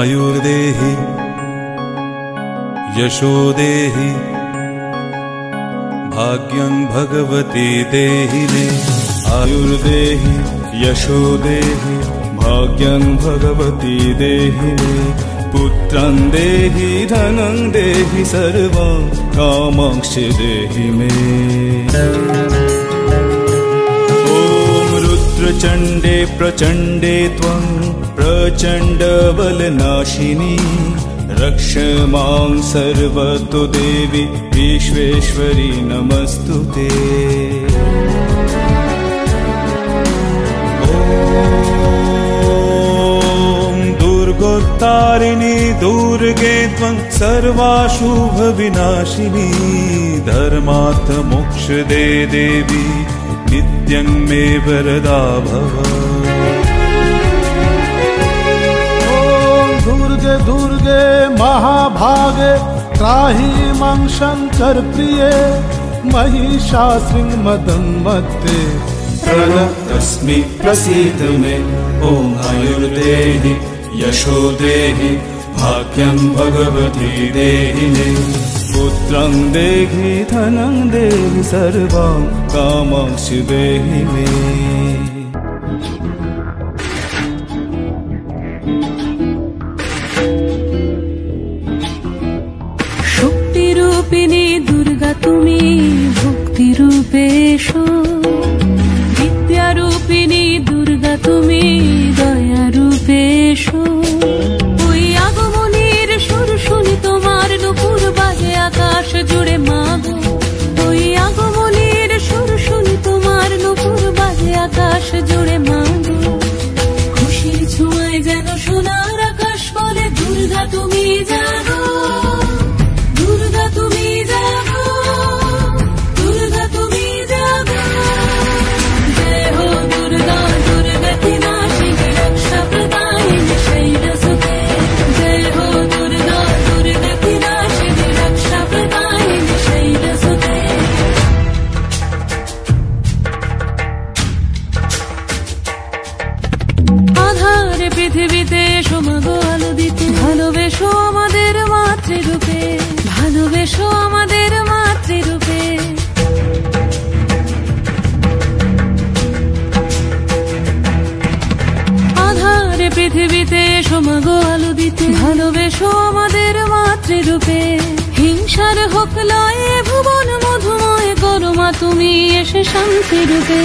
आयुर्देहि यशो देहि भाग्यं भगवती देहि मे। आयुर्देहि यशो देहि भाग्यं भगवती देहि मे। पुत्रं देहि धनं देहि सर्वं कामांश्च देहि मे। रुद्रचण्डे प्रचण्डे त्वं प्रचण्ड बलनाशिनी। रक्ष मां सर्वतो देवी विश्वेश्वरी नमस्तुते। ॐ दुर्गोत्तारिणी दुर्गे त्वं सर्वाशुभ विनाशिनी। धर्मार्थ मोक्षदे देवी नित्यं मे वरदा भव। दुर्गे दुर्गे महाभागे त्राहि मां शंकर प्रिये। महिषासुरमर्दनमस्ते प्रणतोऽस्मि प्रसीद मे। ॐ आयुर्देहि यशो देहि भाग्यं भगवती देहि मे। पुत्रं देहि धनं देहि सर्वं कामांश्च देहि मे। शक्तिरूपिणी दुर्गा तुमी भक्तिरूपेषु। विद्यारूपिणी दुर्गा तुमी दयारूपेषु। ওই আগমনের সুর শুনি তোমার নুপুর বাজে আকাশ জুড়ে মাগো। ওই আগমনের সুর শুনি তোমার নুপুর বাজে আকাশ জুড়ে মাগো। খুশির ছোঁয়ায় যেন সোনার আকাশ বলে দুর্গা তুমি জাগো। দুর্গা তুমি জাগো। দুর্গা তুমি জাগো। জয় হো দুর্গা দুর্গা কি নাশিনী রক্ষা প্রদায়িনী শৈলসুতে। জয় হো দুর্গা দুর্গা কি নাশিনী রক্ষা প্রদায়িনী শৈলসুতে। আধারে পৃথিবীতে সোমাগো আলো দিতে। ভালোবেসো আমাদের মাতৃরূপে। ভালোবেসো আমাদের মাতৃরূপে। আধারে পৃথিবীতে সোমাগো আলো দিতে। ভালোবেসো আমাদের মাতৃরূপে। হিংসার হোক লয়ে ভুবন মধুময় করো মা তুমি এসে শান্তি রূপে।